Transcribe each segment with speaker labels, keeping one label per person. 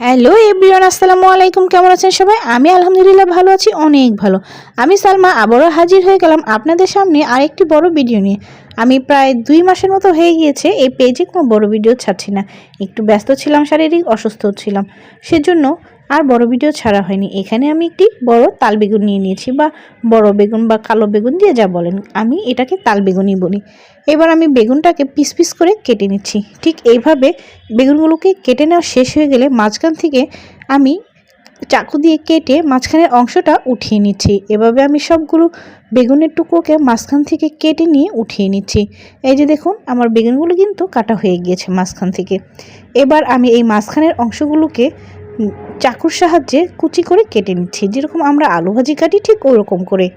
Speaker 1: Hello everyone, আসসালামু আলাইকুম। কেমন আছেন সবাই? আমি আলহামদুলিল্লাহ ভালো আছি, অনেক ভালো। আমি সালমা আবারও হাজির হয়ে গেলাম আপনাদের সামনে আরেকটি বড় ভিডিও নিয়ে। আমি প্রায় 2 মাসের মতো হয়ে গিয়েছে এই পেজে কোনো বড় ভিডিও ছাড়ছি না। একটু ব্যস্ত ছিলাম, শারীরিক অসুস্থ ছিলাম, সেজন্য আর বড় ভিডিও ছাড়া হয়নি। এখানে আমি একটি বড় তাল বেগুন নিয়ে নিয়েছি, বা বড় বেগুন বা কালো বেগুন দিয়ে যা বলেন, আমি এটাকে তাল বেগুনই বলি। এবার আমি বেগুনটাকে পিস পিস করে কেটে নিচ্ছি। ঠিক এইভাবে বেগুনগুলোকে কেটে নেওয়া শেষ হয়ে গেলে মাঝখান থেকে আমি চাকু দিয়ে কেটে মাঝখানের অংশটা উঠিয়ে নিচ্ছি। এভাবে আমি সবগুলো বেগুনের টুকরোকে মাঝখান থেকে কেটে নিয়ে উঠিয়ে নিচ্ছি। এই যে দেখুন, আমার বেগুনগুলো কিন্তু কাটা হয়ে গিয়েছে মাঝখান থেকে। এবার আমি এই মাঝখানের অংশগুলোকে চাকুর সাহায্যে কুচি করে কেটে নিচ্ছি, যেরকম আমরা আলু ভাজি কাটি ঠিক ওরকম করে।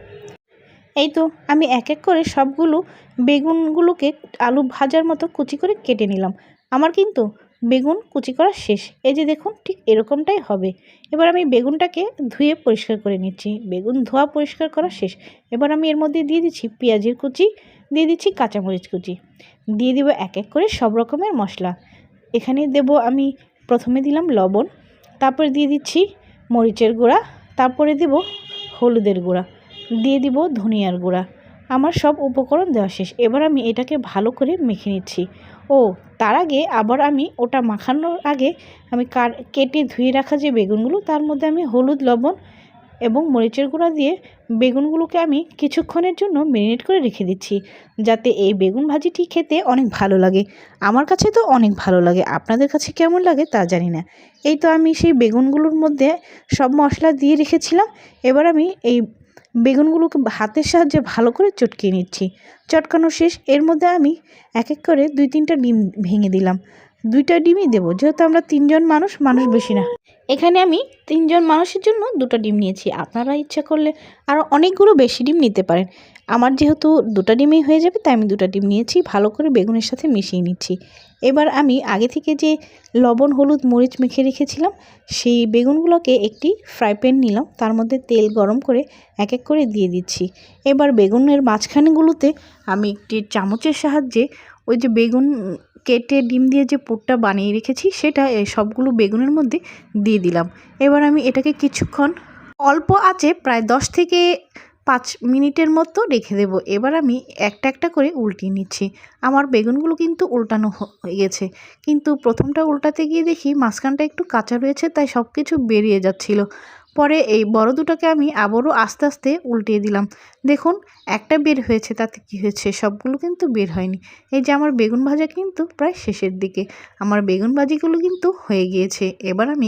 Speaker 1: এই তো আমি এক এক করে সবগুলো বেগুনগুলোকে আলু ভাজার মতো কুচি করে কেটে নিলাম। আমার কিন্তু বেগুন কুচি করা শেষ। এই যে দেখুন, ঠিক এরকমটাই হবে। এবার আমি বেগুনটাকে ধুয়ে পরিষ্কার করে নিচ্ছি। বেগুন ধোয়া পরিষ্কার করা শেষ। এবার আমি এর মধ্যে দিয়ে দিচ্ছি পেঁয়াজের কুচি, দিয়ে দিচ্ছি কাঁচামরিচ কুচি, দিয়ে দিব এক এক করে সব রকমের মশলা। এখানে দেব আমি প্রথমে দিলাম লবণ, তারপরে দিয়ে দিচ্ছি মরিচের গুঁড়া, তারপরে দেব হলুদের গুঁড়া, দিয়ে দিব ধনিয়ার গুঁড়া। আমার সব উপকরণ দেওয়া শেষ। এবার আমি এটাকে ভালো করে মেখে নিচ্ছি। ও তার আগে আবার আমি ওটা মাখানোর আগে আমি কেটে ধুয়ে রাখা যে বেগুনগুলো, তার মধ্যে আমি হলুদ, লবণ এবং মরিচের গুঁড়া দিয়ে বেগুনগুলোকে আমি কিছুক্ষণের জন্য ম্যারিনেট করে রেখে দিচ্ছি, যাতে এই বেগুন ভাজিটি খেতে অনেক ভালো লাগে। আমার কাছে তো অনেক ভালো লাগে, আপনাদের কাছে কেমন লাগে তা জানি না। এই তো আমি সেই বেগুনগুলোর মধ্যে সব মশলা দিয়ে রেখেছিলাম। এবার আমি এই বেগুনগুলোকে হাতের সাহায্যে ভালো করে চটকিয়ে নিচ্ছি। চটকানো শেষ। এর মধ্যে আমি এক এক করে 2-3টা ডিম ভেঙে দিলাম। 2টা ডিমই দেবো, যেহেতু আমরা 3জন মানুষ, মানুষ বেশি না। এখানে আমি 3জন মানুষের জন্য 2টা ডিম নিয়েছি। আপনারা ইচ্ছা করলে আরও অনেকগুলো বেশি ডিম নিতে পারেন। আমার যেহেতু 2টা ডিমেই হয়ে যাবে, তাই আমি 2টা ডিম নিয়েছি। ভালো করে বেগুনের সাথে মিশিয়ে নিচ্ছি। এবার আমি আগে থেকে যে লবণ, হলুদ, মরিচ মেখে রেখেছিলাম, সেই বেগুনগুলোকে একটি ফ্রাই প্যান নিলাম, তার মধ্যে তেল গরম করে এক এক করে দিয়ে দিচ্ছি। এবার বেগুনের মাঝখানেগুলোতে আমি একটি চামচের সাহায্যে ওই যে বেগুন কেটে ডিম দিয়ে যে পুরটা বানিয়ে রেখেছি, সেটা সবগুলো বেগুনের মধ্যে দিয়ে দিলাম। এবার আমি এটাকে কিছুক্ষণ অল্প আঁচে প্রায় 10 থেকে 5 মিনিটের মতো রেখে দেব। এবার আমি একটা একটা করে উল্টিয়ে নিচ্ছি। আমার বেগুনগুলো কিন্তু উল্টানো হয়ে গেছে, কিন্তু প্রথমটা উল্টাতে গিয়ে দেখি মাঝখানটা একটু কাঁচা রয়েছে, তাই সব কিছু বেরিয়ে যাচ্ছিল। পরে এই বড় দুটাকে আমি আবারও আস্তে আস্তে উল্টিয়ে দিলাম। দেখুন, একটা বের হয়েছে, তাতে কি হয়েছে, সবগুলো কিন্তু বের হয়নি। এই যে আমার বেগুন ভাজা কিন্তু প্রায় শেষের দিকে। আমার বেগুন ভাজিগুলো কিন্তু হয়ে গিয়েছে। এবার আমি